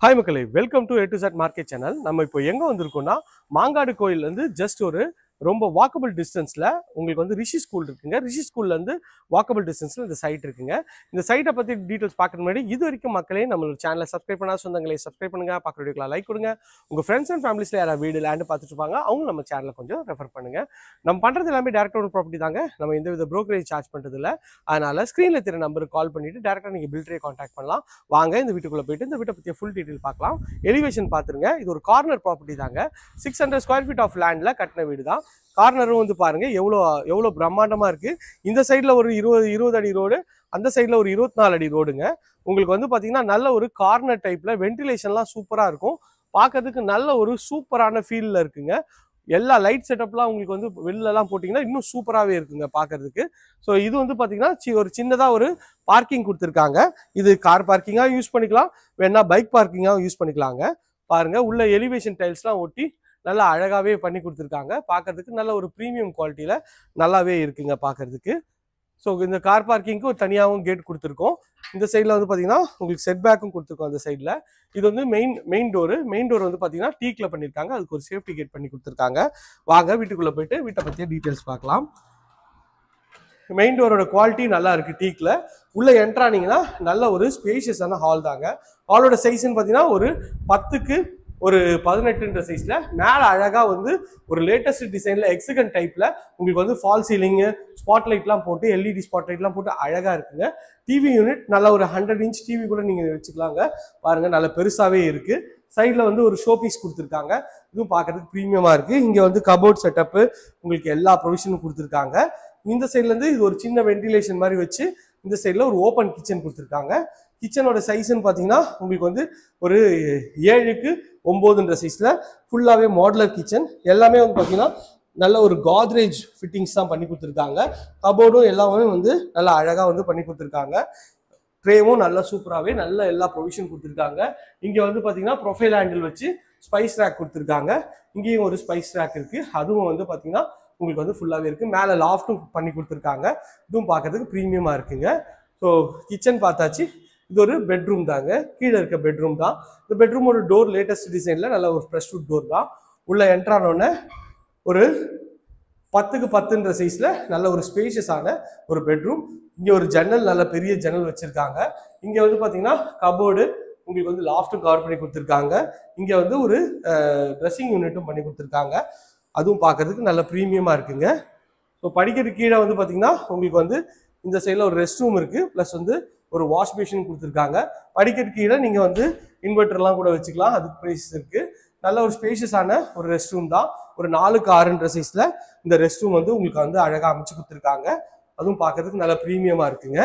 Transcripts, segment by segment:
Hi மக்களே, welcome to A to Z market channel. நம்ம இப்போ எங்கே வந்திருக்கோம்னா, மாங்காடு கோயிலேருந்து ஜஸ்ட் ஒரு ரொம்ப வாக்கபிள் டிஸ்டன்ஸில் உங்களுக்கு வந்து ரிஷி ஸ்கூல் இருக்குங்க. ரிஷி ஸ்கூல்லேருந்து வாக்கபிள் டிஸ்டன்ஸில் இந்த சைட் இருக்குங்க. இந்த சைட்டை பற்றி டீட்டெயில்ஸ் பார்க்குற முன்னாடி இது வரைக்கும் மக்களே நம்மளோட சேனலை சப்ஸ்கிரைப் பண்ணால் சொந்தங்களே சப்ஸ்கிரைப் பண்ணுங்கள். பார்க்குற வீடியோக்கெலாம் லைக் கொடுங்க. உங்கள் ஃப்ரெண்ட்ஸ் அண்ட் ஃபேமிலிஸில் யாராவது வீடு லேண்டு பார்த்துட்டு இருப்பாங்க, அவங்க நம்ம சேனலை கொஞ்சம் ரெஃபர் பண்ணுங்கள். நம்ம பண்ணுறது எல்லாமே டேரக்டாக ஒரு ப்ராப்பர்ட்டி தாங்க. நம்ம எந்த வித ப்ரோக்கரேஜ் சார்ஜ் பண்ணுறது இல்லை. அதனால் ஸ்க்ரீனில் தெரிய நம்பருக்கு கால் பண்ணிவிட்டு டேரெக்டாக நீங்கள் பில்டரே காண்டாக்ட் பண்ணலாம். வாங்க இந்த வீட்டுக்குள்ளே போயிட்டு இந்த வீட்டை பற்றிய ஃபுல் டீட்டெயில் பார்க்கலாம். எலிவேஷன் பார்த்துருங்க. இது ஒரு கார்னர் ப்ராப்பர்ட்டி தாங்க. 600 ஸ்கொயர் ஃபீட் ஆஃப் லேண்டில் கட்டின வீடு தான். கார்னரும் வந்து பாருங்க எவ்வளோ பிரம்மாண்டமா இருக்கு. இந்த சைட்ல ஒரு 20 அடி ரோடு, அந்த சைட்ல ஒரு 24 அடி ரோடுங்க. உங்களுக்கு வந்து பாத்தீங்கன்னா நல்ல ஒரு கார்னர் டைப்ல வென்டிலேஷன்லாம் சூப்பரா இருக்கும். பார்க்கறதுக்கு நல்ல ஒரு சூப்பரான ஃபீல்ல இருக்குங்க. எல்லா லைட் செட்டப்லாம் உங்களுக்கு வந்து வெளிலலாம் போட்டிங்கன்னா இன்னும் சூப்பராகவே இருக்குங்க பார்க்கறதுக்கு. ஸோ இது வந்து பார்த்தீங்கன்னா ஒரு சின்னதாக ஒரு பார்க்கிங் கொடுத்துருக்காங்க. இது கார் பார்க்கிங்காக யூஸ் பண்ணிக்கலாம், வேணா பைக் பார்க்கிங்காக யூஸ் பண்ணிக்கலாங்க. பாருங்க உள்ள எலிவேஷன் டைல்ஸ்லாம் ஒட்டி நல்லா அழகாகவே பண்ணி கொடுத்துருக்காங்க. பார்க்கறதுக்கு நல்ல ஒரு ப்ரீமியம் குவாலிட்டியில் நல்லாவே இருக்குங்க பார்க்கறதுக்கு. ஸோ இந்த கார் பார்க்கிங்க்கு ஒரு தனியாகவும் கேட் கொடுத்துருக்கோம். இந்த சைடில் வந்து பார்த்தீங்கன்னா உங்களுக்கு செட் பேக்கும் கொடுத்துருக்கோம். அந்த சைடில் இது வந்து மெயின் டோர் வந்து பார்த்தீங்கன்னா டீக்கில் பண்ணியிருக்காங்க. அதுக்கு ஒரு சேஃப்டி கேட் பண்ணி கொடுத்துருக்காங்க. வாங்க வீட்டுக்குள்ளே போயிட்டு வீட்டை பற்றிய டீட்டெயில்ஸ் பார்க்கலாம். மெயின் டோரோட குவாலிட்டி நல்லா இருக்குது. டீக்கில் உள்ளே என்ட்ரானிங்கன்னா நல்ல ஒரு ஸ்பேஷியஸான ஹால் தாங்க. ஹாலோட சைஸ்ன்னு பார்த்தீங்கன்னா ஒரு 10க்கு ஒரு 18ன்ற சைஸ்ல மேல அழகா வந்து ஒரு லேட்டஸ்ட் டிசைன்ல எக்ஸகன் டைப்ல உங்களுக்கு வந்து ஃபால் சீலிங்கு, ஸ்பாட் லைட்லாம் போட்டு எல்இடி ஸ்பாட் லைட்லாம் போட்டு அழகா இருக்குங்க. டிவி யூனிட் நல்ல ஒரு 100 இன்ச் டிவி கூட நீங்க வச்சுக்கலாங்க. பாருங்க நல்ல பெருசாவே இருக்கு. சைட்ல வந்து ஒரு ஷோ பீஸ் கொடுத்துருக்காங்க. இதுவும் பார்க்கறதுக்கு ப்ரீமியமா இருக்கு. இங்க வந்து கபோர்ட் செட்டப் உங்களுக்கு எல்லா ப்ரொவிஷனும் கொடுத்துருக்காங்க. இந்த சைட்ல இருந்து இது ஒரு சின்ன வென்டிலேஷன் மாதிரி வச்சு இந்த சைட்ல ஒரு ஓப்பன் கிச்சன் கொடுத்துருக்காங்க. கிச்சனோட சைஸ்ன்னு பார்த்தீங்கன்னா உங்களுக்கு வந்து ஒரு 7க்கு 9ன்ற சைஸ்ல ஃபுல்லாகவே மாடுலர் கிச்சன். எல்லாமே வந்து பார்த்தீங்கன்னா நல்ல ஒரு காத்ரேஜ் ஃபிட்டிங்ஸ் தான் பண்ணி கொடுத்துருக்காங்க. கபோர்டும் எல்லாமே வந்து நல்லா அழகாக வந்து பண்ணி கொடுத்துருக்காங்க. ட்ரேவும் நல்லா சூப்பராகவே நல்ல எல்லா ப்ரொவிஷன் கொடுத்துருக்காங்க. இங்கே வந்து பார்த்தீங்கன்னா ப்ரொஃபைல் ஹேண்டில் வச்சு ஸ்பைஸ் ரேக் கொடுத்துருக்காங்க. இங்கேயும் ஒரு ஸ்பைஸ் ரேக் இருக்குது. அதுவும் வந்து பார்த்தீங்கன்னா உங்களுக்கு வந்து ஃபுல்லாகவே இருக்குது. மேலே லாஃப்ட்டும் பண்ணி கொடுத்துருக்காங்க. இதுவும் பார்க்கறதுக்கு ப்ரீமியமாக இருக்குங்க. ஸோ கிச்சன் பார்த்தாச்சு. இது ஒரு பெட்ரூம் தாங்க. கீழே இருக்க பெட்ரூம் தான். இந்த பெட்ரூமோட டோர் லேட்டஸ்ட் டிசைனில் நல்ல ஒரு ஃப்ரெஷ் வுட் டோர் தான். உள்ள என்ட்ரானோடனே ஒரு 10க்கு 10ன்ற சைஸில் நல்ல ஒரு ஸ்பேஷியஸான ஒரு பெட்ரூம். இங்கே ஒரு ஜன்னல், நல்ல பெரிய ஜன்னல் வச்சுருக்காங்க. இங்கே வந்து பார்த்தீங்கன்னா கபோர்டு உங்களுக்கு வந்து லாஃப்ட்டும் கவர் பண்ணி கொடுத்துருக்காங்க. இங்கே வந்து ஒரு ட்ரெஸ்ஸிங் யூனிட்டும் பண்ணி கொடுத்துருக்காங்க. அதுவும் பார்க்கறதுக்கு நல்ல ப்ரீமியமாக இருக்குங்க. ஸோ படிக்கட்டு கீழே வந்து பார்த்தீங்கன்னா உங்களுக்கு வந்து இந்த சைடில் ஒரு ரெஸ்ட் ரூம் இருக்குது. ப்ளஸ் வந்து ஒரு வாஷ் பேஷன் கொடுத்துருக்காங்க. படிக்கட்டு கீழே நீங்கள் வந்து இன்வெர்டர்லாம் கூட வச்சுக்கலாம். அதுக்கு ப்ரைஸ் இருக்குது. நல்ல ஒரு ஸ்பேஷியஸான ஒரு ரெஸ்ட் ரூம் தான். ஒரு 4க்கு 6ன்ற சைஸில் இந்த ரெஸ்ட் ரூம் வந்து உங்களுக்கு வந்து அழகாக அமைச்சு கொடுத்துருக்காங்க. அதுவும் பார்க்கறதுக்கு நல்ல ப்ரீமியமாக இருக்குங்க.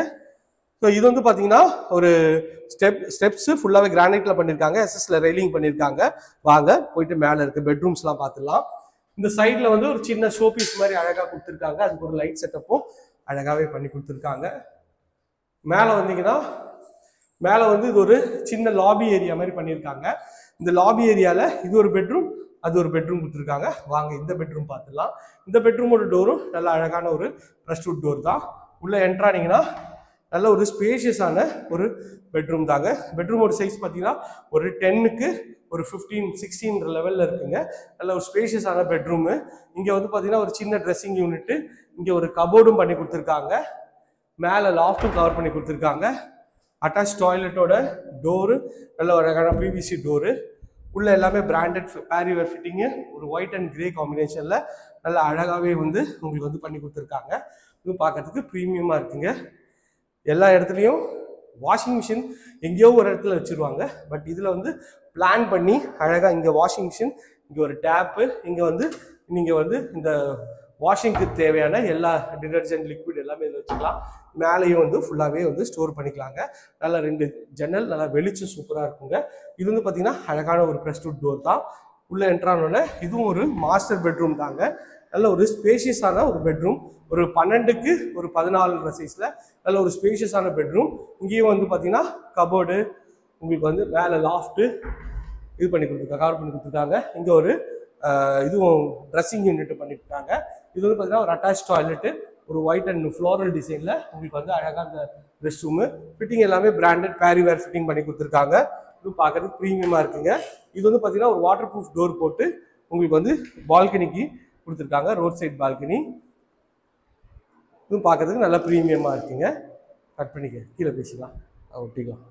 ஸோ இது வந்து பார்த்தீங்கன்னா ஒரு ஸ்டெப்ஸு ஃபுல்லாகவே கிரானைட்டில் பண்ணியிருக்காங்க. எஸ்எஸ்ல ரெயிலிங் பண்ணியிருக்காங்க. வாங்க போயிட்டு மேலே இருக்க பெட்ரூம்ஸ்லாம் பார்த்துடலாம். இந்த சைடில் வந்து ஒரு சின்ன ஷோ பீஸ் மாதிரி அழகாக கொடுத்துருக்காங்க. அதுக்கு ஒரு லைட் செட்டப்பும் அழகாகவே பண்ணி கொடுத்துருக்காங்க. மேலே வந்தீங்கன்னா மேலே வந்து இது ஒரு சின்ன லாபி ஏரியா மாதிரி பண்ணியிருக்காங்க. இந்த லாபி ஏரியாவில் இது ஒரு பெட்ரூம், அது ஒரு பெட்ரூம் கொடுத்துருக்காங்க. வாங்க இந்த பெட்ரூம் பார்த்துடலாம். இந்த பெட்ரூமோட டோரும் நல்ல அழகான ஒரு ப்ரஷ் வுட் டோர் தான். உள்ளே என்ட்ரானிங்கன்னா நல்ல ஒரு ஸ்பேஷியஸான ஒரு பெட்ரூம் தாங்க. பெட்ரூமோட சைஸ் பார்த்தீங்கன்னா ஒரு 10க்கு ஒரு 15-16 லெவலில் இருக்குங்க. நல்ல ஒரு ஸ்பேஷியஸான பெட்ரூமு. இங்கே வந்து பார்த்தீங்கன்னா ஒரு சின்ன ட்ரெஸ்ஸிங் யூனிட்டு, இங்கே ஒரு கபோர்டும் பண்ணி கொடுத்துருக்காங்க. மேலே லாஃப்ட்டும் கவர் பண்ணி கொடுத்துருக்காங்க. அட்டாச் டாய்லெட்டோட டோரு நல்ல ஒரு அழகான பிவிசி டோரு. உள்ள எல்லாமே பிராண்டட் பேரிவேர் ஃபிட்டிங்கு, ஒரு ஒயிட் அண்ட் கிரே காம்பினேஷனில் நல்ல அழகாகவே வந்து உங்களுக்கு வந்து பண்ணி கொடுத்துருக்காங்க. இதுவும் பார்க்கறதுக்கு ப்ரீமியமாக இருக்குங்க. எல்லா இடத்துலையும் வாஷிங் மிஷின் எங்கேயோ ஒரு இடத்துல வச்சுருவாங்க. பட் இதில் வந்து பிளான் பண்ணி அழகாக இங்கே வாஷிங் மிஷின், இங்கே ஒரு டேப்பு, இங்கே வந்து நீங்கள் வந்து இந்த வாஷிங்க்கு தேவையான எல்லா டிடர்ஜென்ட் லிக்விட் எல்லாமே இதில் வச்சுக்கலாம். மேலேயும் வந்து ஃபுல்லாகவே வந்து ஸ்டோர் பண்ணிக்கலாங்க. நல்லா 2 ஜன்னல், நல்லா வெளிச்சம் சூப்பராக இருக்குங்க. இது வந்து பார்த்தீங்கன்னா அழகான ஒரு ப்ரெஸ் வுட் டோர் தான். உள்ளே என்ட்ரானோடனே இதுவும் ஒரு மாஸ்டர் பெட்ரூம் தாங்க. நல்ல ஒரு ஸ்பேஷியஸான ஒரு பெட்ரூம். ஒரு 12க்கு ஒரு 14ன்ற சைஸில் நல்ல ஒரு ஸ்பேஷியஸான பெட்ரூம். இங்கேயும் வந்து பார்த்தீங்கன்னா கபோர்டு உங்களுக்கு வந்து மேலே லாஃப்ட்டு இது பண்ணி கொடுத்துருக்காங்க, கவர் பண்ணி கொடுத்துருக்காங்க. இங்கே ஒரு இதுவும் ட்ரெஸ்ஸிங் யூனிட் பண்ணியிருக்காங்க. இது வந்து பார்த்தீங்கன்னா ஒரு அட்டாச் டாய்லெட்டு, ஒரு ஒயிட் அண்ட் ஃப்ளோரல் டிசைனில் உங்களுக்கு வந்து அழகாக அந்த ரெஸ்ட் ரூமு. ஃபிட்டிங் எல்லாமே பிராண்டட் பேரிவேர் ஃபிட்டிங் பண்ணி கொடுத்துருக்காங்க. இது பார்க்கறதுக்கு ப்ரீமியமாக இருக்குங்க. இது வந்து பார்த்தீங்கன்னா ஒரு வாட்டர் ப்ரூஃப் டோர் போட்டு உங்களுக்கு வந்து பால்கனிக்கு கொடுத்துருக்காங்க, ரோட் சைட் பால்கனி. இதுவும் பார்க்கறதுக்கு நல்லா ப்ரீமியமாக இருக்குங்க. கட் பண்ணிக்க, கீழே பேசிக்கலாம், ஒட்டிக்கலாம்.